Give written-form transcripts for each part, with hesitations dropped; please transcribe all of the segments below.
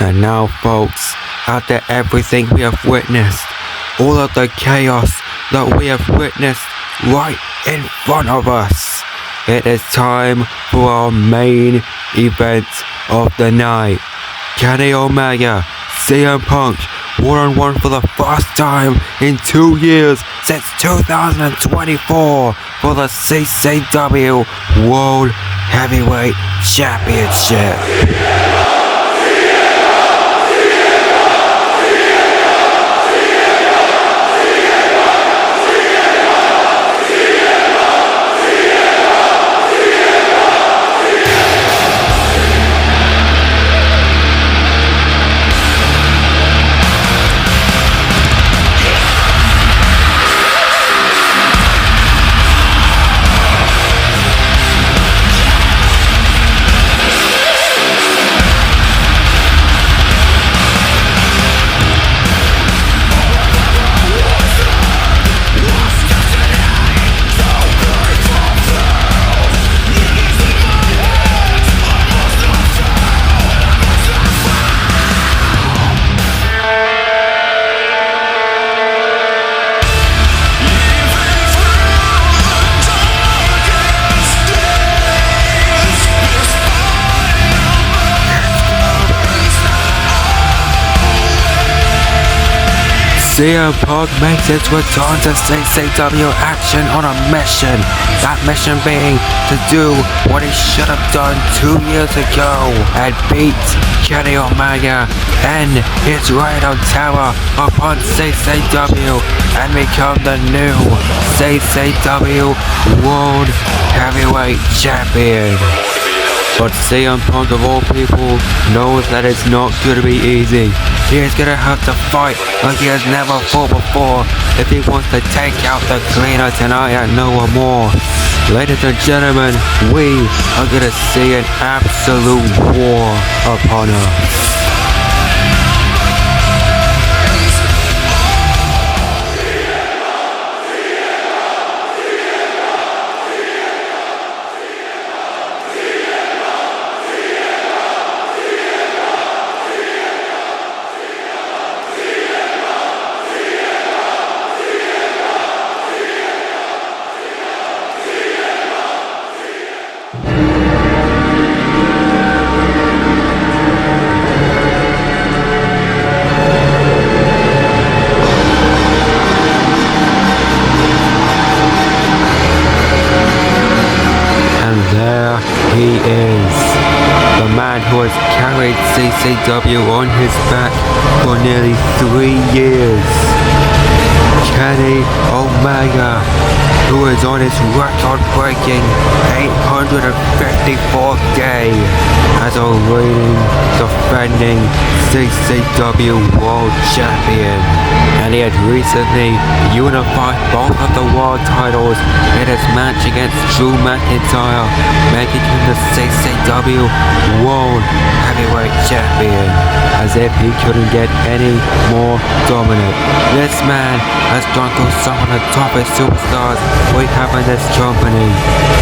And now, folks, after everything we have witnessed, all of the chaos that we have witnessed right in front of us, it is time for our main event of the night. Kenny Omega, CM Punk, one-on-one for the first time in 2 years since 2024 for the CCW World Heavyweight Championship. CM Punk makes its return to CCW action on a mission. That mission being to do what he should have done 2 years ago and beat Kenny Omega and his reign of terror upon CCW and become the new CCW World Heavyweight Champion. But CM Punk of all people knows that it's not going to be easy. He is going to have to fight like he has never fought before if he wants to take out the cleaner tonight at No More. Ladies and gentlemen, we are going to see an absolute war upon us. There he is, the man who has carried CCW on his back for nearly 3 years. Kenny Omega, who is on his record-breaking 854th day as a reigning, defending CCW World Champion. And he had recently unified both of the world titles in his match against Drew McIntyre, making him the CCW World Heavyweight Champion, as if he couldn't get any more dominant. This man has gone through some of the toughest superstars we have in this company.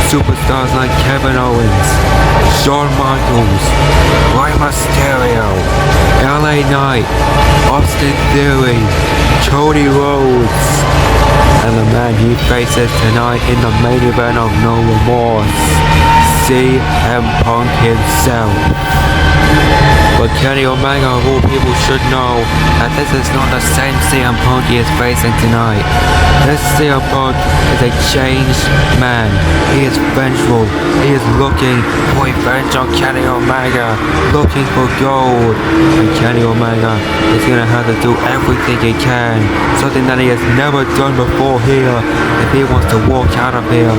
Superstars like Kevin Owens, Shawn Michaels, Rey Mysterio, LA Knight, Austin Theory, Cody Rhodes, and the man he faces tonight in the main event of No Remorse, CM Punk himself. But Kenny Omega of all people should know that this is not the same CM Punk he is facing tonight. This CM Punk is a changed man. He is vengeful. He is looking for revenge on Kenny Omega, looking for gold. And Kenny Omega is going to have to do everything he can, something that he has never done before here, if he wants to walk out of here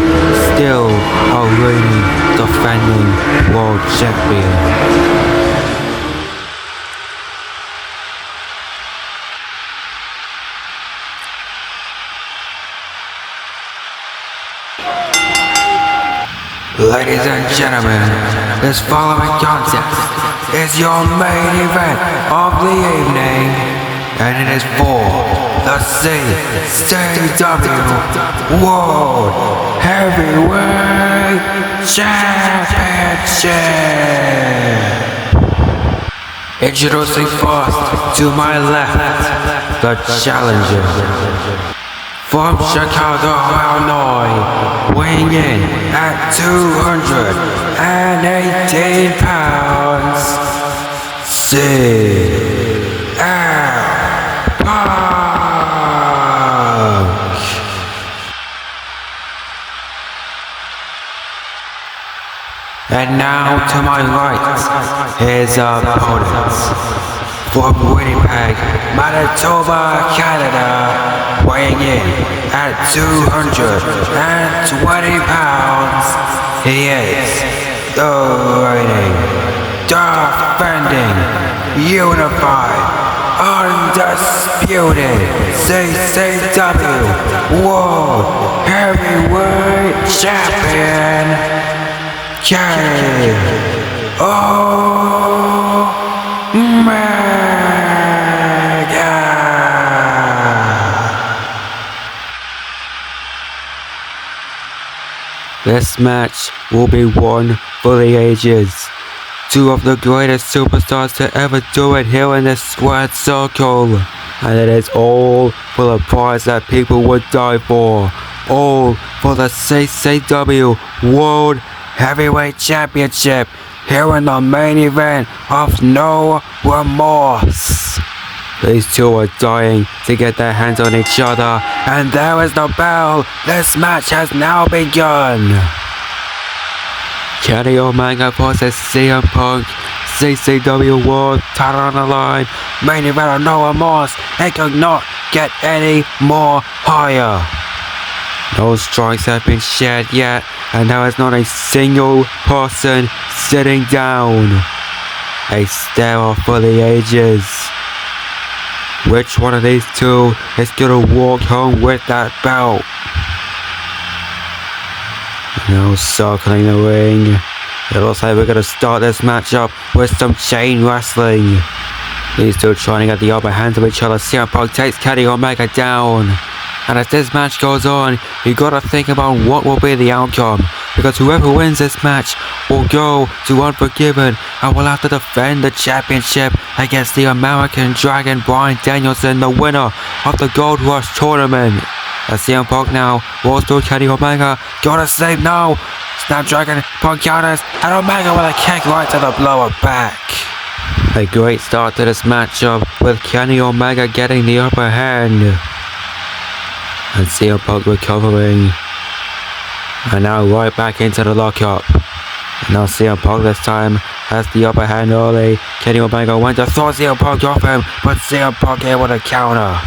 still a reigning, defending world champion. Ladies and gentlemen, this following contest is your main event of the evening, and it is for the CCW World Heavyweight Championship. Introducing first, to my left, the challenger. From Chicago, Illinois, weighing in at 218 pounds, CM Punk. And now to my right, his opponents. From Winnipeg, Manitoba, Canada, weighing in at 220 pounds, he is the reigning, defending, unified, undisputed CCW World Heavyweight Champion, K.O. This match will be one for the ages. Two of the greatest superstars to ever do it here in this squared circle. And it is all for the prize that people would die for. All for the CCW World Heavyweight Championship here in the main event of No Remorse. These two are dying to get their hands on each other, and there is the bell. This match has now begun. Kenny Omega versus CM Punk, CCW World title on the line, main event of No Remorse. It could not get any more higher. No strikes have been shared yet, and there is not a single person sitting down. A stare for the ages. Which one of these two is gonna walk home with that belt? Now circling the ring. It looks like we're gonna start this match up with some chain wrestling. These two trying to get the upper hand of each other. CM Punk takes Kenny Omega down. And as this match goes on, you gotta think about what will be the outcome. Because whoever wins this match will go to Unforgiven and will have to defend the championship against the American Dragon Bryan Danielson, the winner of the Gold Rush tournament. As CM Punk now rolls through Kenny Omega, gotta save now. Snapdragon, Punk counters, and Omega with a kick right to the lower back. A great start to this matchup with Kenny Omega getting the upper hand. And CM Punk recovering. And now right back into the lockup. And now CM Punk this time has the upper hand early. Kenny Omega went to throw CM Punk off him, but CM Punk able to counter.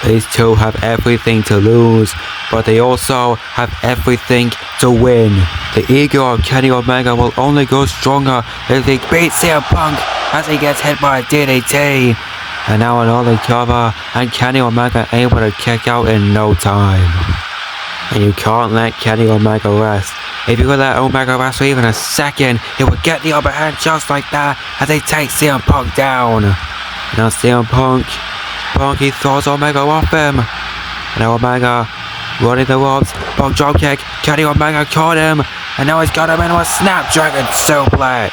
These two have everything to lose, but they also have everything to win. The ego of Kenny Omega will only go stronger if he beats CM Punk as he gets hit by a DDT. And now an early cover, and Kenny Omega able to kick out in no time. And you can't let Kenny Omega rest. If you could let Omega rest for even a second, he would get the upper hand just like that as they take CM Punk down. Now CM Punk, he throws Omega off him. And now Omega running the ropes, Punk dropkick, Kenny Omega caught him, and now he's got him into a Snapdragon suplex.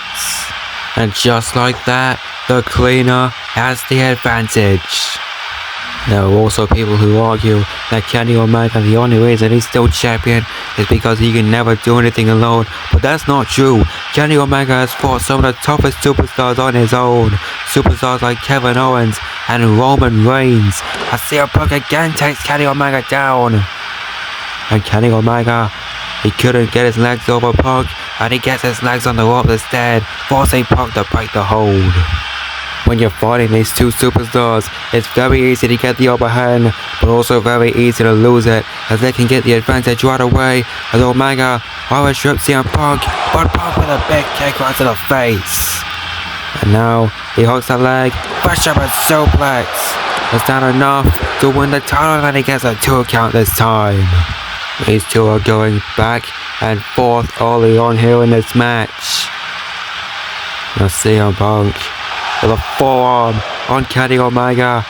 And just like that, the cleaner has the advantage. There are also people who argue that Kenny Omega, the only reason he's still champion is because he can never do anything alone, but that's not true. Kenny Omega has fought some of the toughest superstars on his own. Superstars like Kevin Owens and Roman Reigns. As CM Punk again takes Kenny Omega down. And Kenny Omega, he couldn't get his legs over Punk, and he gets his legs on the rope instead, forcing Punk to break the hold. When you're fighting these two superstars, it's very easy to get the upper hand, but also very easy to lose it, as they can get the advantage right away, as Omega always strips CM Punk, but Punk with a big kick right to the face. And now, he hooks the leg, push up and suplex. Is that enough to win the title, and he gets a 2 count this time. These two are going back and forth early on here in this match. Now CM Punk with a forearm on Kenny Omega,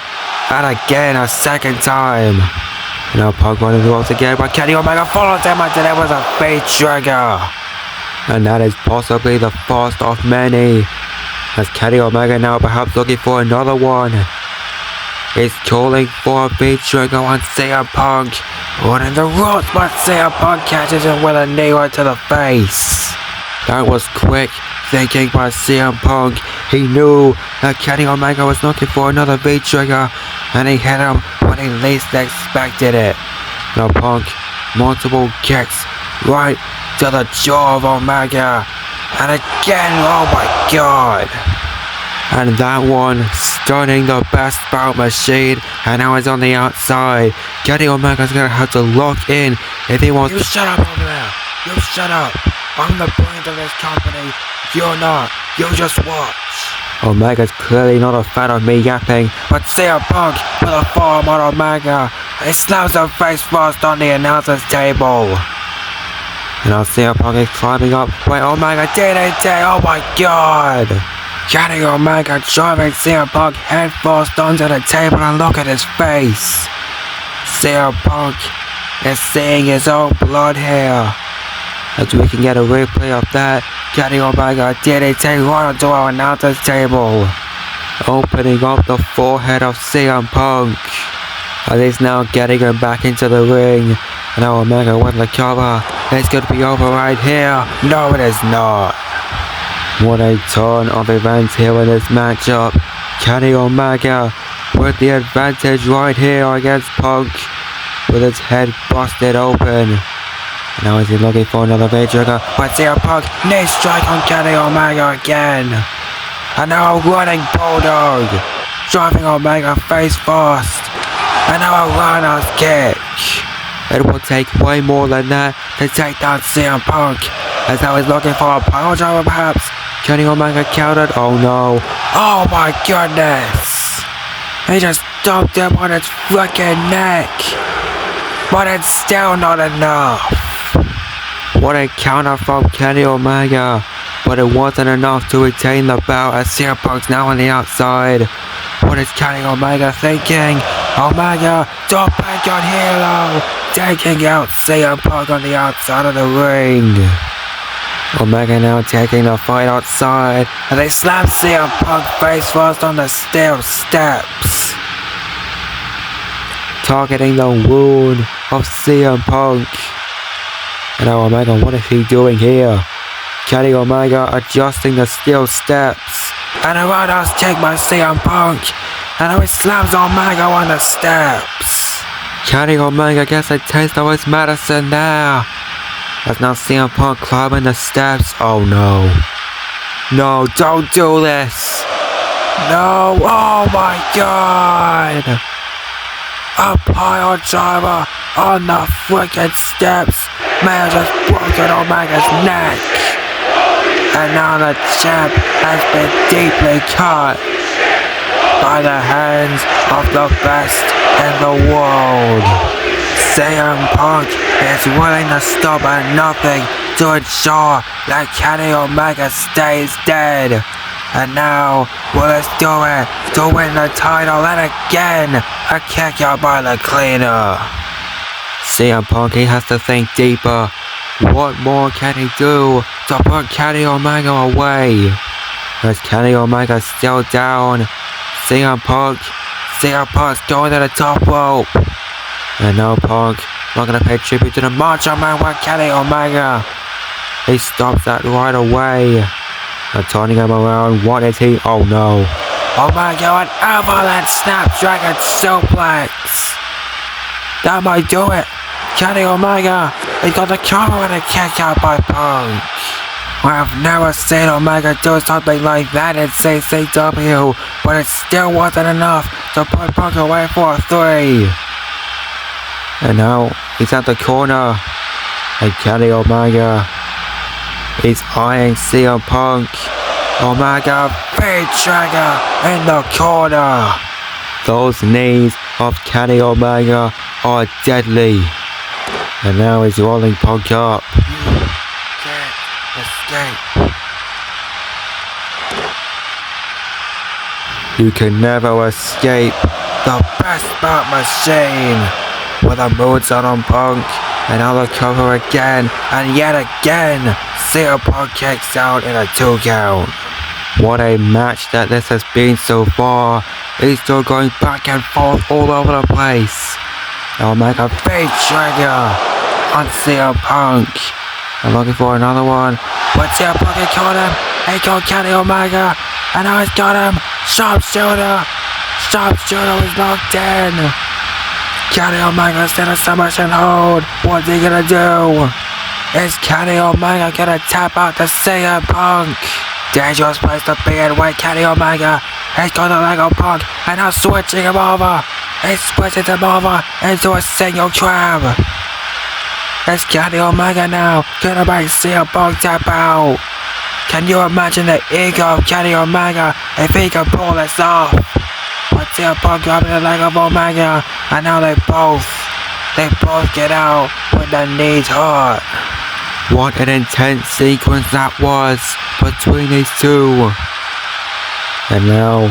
and again a second time. Now Punk running the ropes again, but Kenny Omega follows him until there was a face trigger. And that is possibly the first of many. As Kenny Omega now perhaps looking for another one. He's calling for a beat trigger on CM Punk. Running the ropes, but CM Punk catches him with a knee right to the face. That was quick thinking by CM Punk. He knew that Kenny Omega was looking for another beat trigger, and he hit him when he least expected it. Now Punk, multiple kicks right to the jaw of Omega. And again, oh my god. And that one stunning the best bout machine, and now he's on the outside. Kenny Omega's gonna have to lock in if he wants. You shut up over there. You shut up. I'm the brains of this company. You're not. You just watch. Omega's clearly not a fan of me yapping, but CM Punk with a forearm on Omega. He slams him face first on the announcer's table. And now CM Punk is climbing up. Wait, Omega DDT. Oh my god. Kenny Omega driving CM Punk head first onto the table, and look at his face. CM Punk is seeing his own blood here. As we can get a replay of that, Kenny Omega DDT right onto our announcer's table, opening up the forehead of CM Punk. And he's now getting him back into the ring. And now Omega with the cover. It's going to be over right here. No, it is not. What a turn of events here in this matchup. Kenny Omega with the advantage right here against Punk, with his head busted open. Now is he looking for another beat trigger? But CM Punk knee strike on Kenny Omega again. And now a running bulldog, driving Omega face first. And now a roundhouse kick. It will take way more than that to take down CM Punk. As now he's looking for a pile driver perhaps. Kenny Omega countered. Oh no. Oh my goodness. He just dumped him on his freaking neck. But it's still not enough. What a counter from Kenny Omega. But it wasn't enough to retain the belt, as CM Punk's now on the outside. What is Kenny Omega thinking? Omega, don't bank on Hero. Taking out CM Punk on the outside of the ring. Omega now taking the fight outside, and they slam CM Punk face first on the steel steps, targeting the wound of CM Punk. And now Omega, what is he doing here? Kenny Omega adjusting the steel steps, and a roundhouse kick by CM Punk, and now he slams Omega on the steps. Kenny Omega gets a taste of his medicine now. As now CM Punk climbing the steps. Oh no. No, don't do this. No, oh my god. A pile driver on the freaking steps may have just broken Omega's neck. And now the champ has been deeply cut by the hands of the best in the world. CM Punk is willing to stop at nothing to ensure that Kenny Omega stays dead. And now, will he do it to win the title? And again, a kick out by the cleaner. CM Punk, he has to think deeper. What more can he do to put Kenny Omega away? As Kenny Omega still down, CM Punk's going to the top rope. And now Punk not gonna pay tribute to the Macho Man with Kenny Omega. He stops that right away. And turning him around, what is he? Oh no. Omega, an avalanche snapdragon suplex. That might do it. Kenny Omega, he got the cover and a kick out by Punk. I've never seen Omega do something like that in CCW, but it still wasn't enough to put Punk away for a 3. And now he's at the corner, and Kenny Omega is eyeing CM Punk. Omega, big trigger in the corner. Those knees of Kenny Omega are deadly. And now he's rolling Punk up. You can't escape. You can never escape the best bout machine. With a moonsault on Punk, and now the cover again, and yet again, CM Punk kicks out in a 2 count. What a match that this has been so far. He's still going back and forth all over the place. They'll make a big trigger on CM Punk. I'm looking for another one. But CM Punk has caught him. He caught Kenny Omega. And now he's got him. Sharpshooter. Sharpshooter was knocked in. Kenny Omega's in a submission hold. What's he gonna do? Is Kenny Omega gonna tap out to CM Punk? Dangerous place to be in with Kenny Omega. He's got the leg on Punk and now switching him over. He switches him over into a single trap. It's Kenny Omega now gonna make CM Punk tap out. Can you imagine the ego of Kenny Omega if he can pull this off? But CM Punk grabbing the leg of Omega and now they both get out with their knees hurt. What an intense sequence that was between these two. And now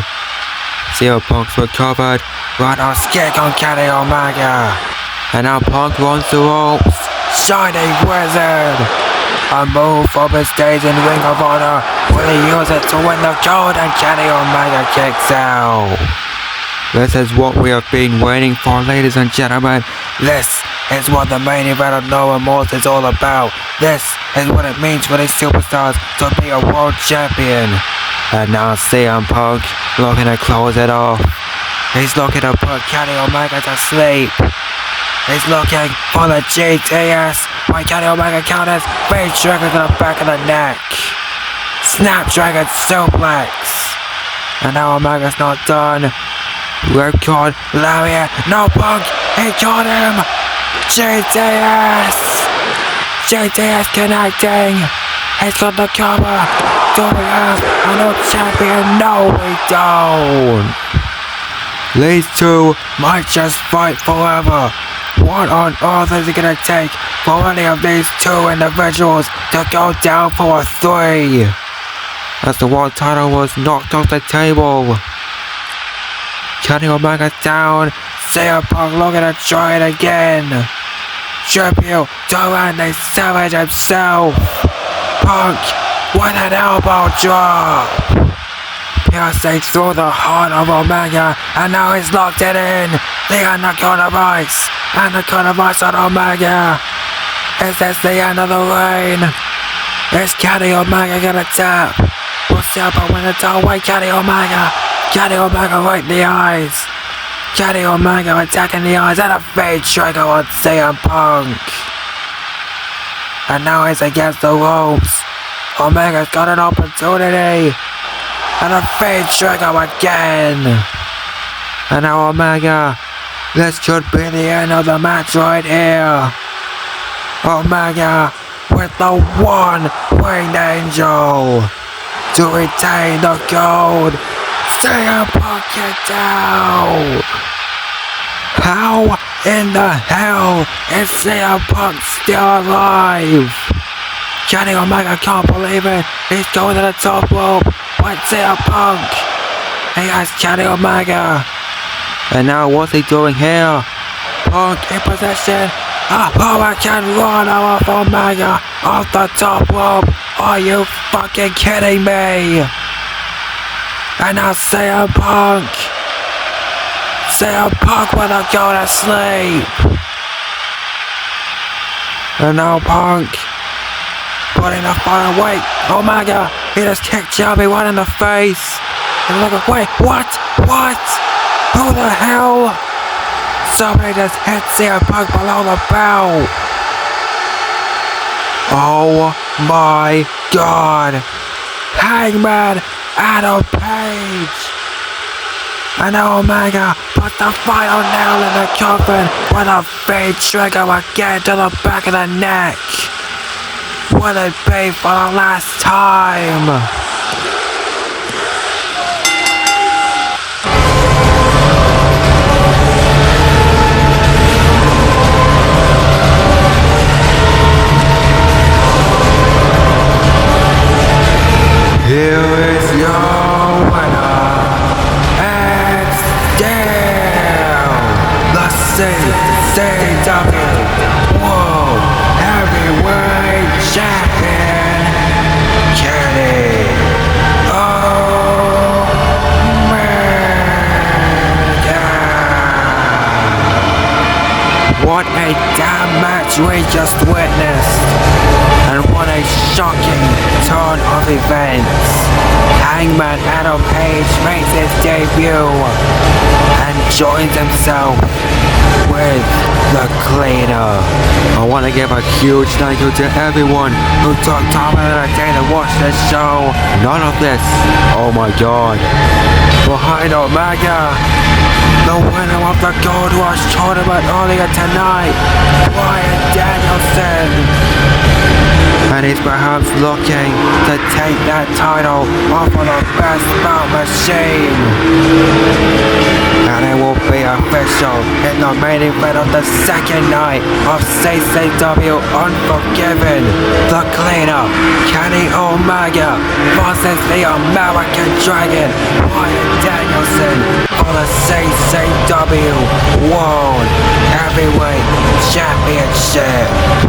CM Punk's recovered. Roundhouse kick on Kenny Omega. And now Punk runs the ropes. Shining Wizard. A move from his days in Ring of Honor. Will he use it to win the gold and Kenny Omega kicks out. This is what we have been waiting for, ladies and gentlemen. This is what the main event of No Remorse is all about. This is what it means for these superstars to be a world champion. And now CM Punk looking to close it off. He's looking to put Kenny Omega to sleep. He's looking for the GTS. When Kenny Omega counters, big trigger to the back of the neck. Snapdragon suplex. And now Omega's not done. Ripcord, Lariat, no Punk, he got him! GTS! GTS connecting! He's got the cover! Do we have a new champion? No, we don't! These two might just fight forever. What on earth is it gonna take for any of these two individuals to go down for a 3? As the world title was knocked off the table. Kenny Omega down. CM Punk looking to try it again. Tribute to Randy Savage himself. Punk with an elbow drop. Piercing through the heart of Omega. And now he's locked it in. The Anaconda Vice. Anaconda Vice on Omega. Is this the end of the reign? Is Kenny Omega gonna tap? Will CM Punk win the title? Wait, Kenny Omega. Kenny Omega right in the eyes. Kenny Omega attacking the eyes and a fade trigger on CM Punk. And now he's against the ropes. Omega's got an opportunity. And a fade trigger again. And now Omega. This should be the end of the match right here. Omega with the one winged angel to retain the gold. CM Punk kicked out! How in the hell is CM Punk still alive? Kenny Omega can't believe it. He's going to the top rope. But CM Punk, he has Kenny Omega. And now what's he doing here? Punk in possession. A Hurricane Run off Omega off the top rope. Are you fucking kidding me? And now CM Punk. CM Punk wanna go to sleep. And now Punk putting the final weight. Omega, he just kicked Shelby right in the face. And look, wait, what? What? Who the hell? Somebody just hit CM Punk below the belt. Oh my god. Hangman Adam Page. And now Omega puts the final nail in the coffin with a fade trigger again to the back of the neck. Will it be for the last time? Here is your winner, and still the CCW World Heavyweight Champion, Kenny Omega. a damn match we just witnessed. And what a shocking turn of events. Hangman Adam Page makes his debut and joins himself with the Cleaner. I want to give a huge thank you to everyone who took time out of their day to watch this show. None of this, oh my god. Behind Omega, the winner of the Gold Rush tournament earlier tonight, Bryan Danielson. And he's perhaps looking to take that title off of the best bout machine. And it will be official in the main event of the second night of CCW Unforgiven. The Cleaner, Kenny Omega versus the American Dragon, Bryan Danielson, for the CCW World Heavyweight Championship.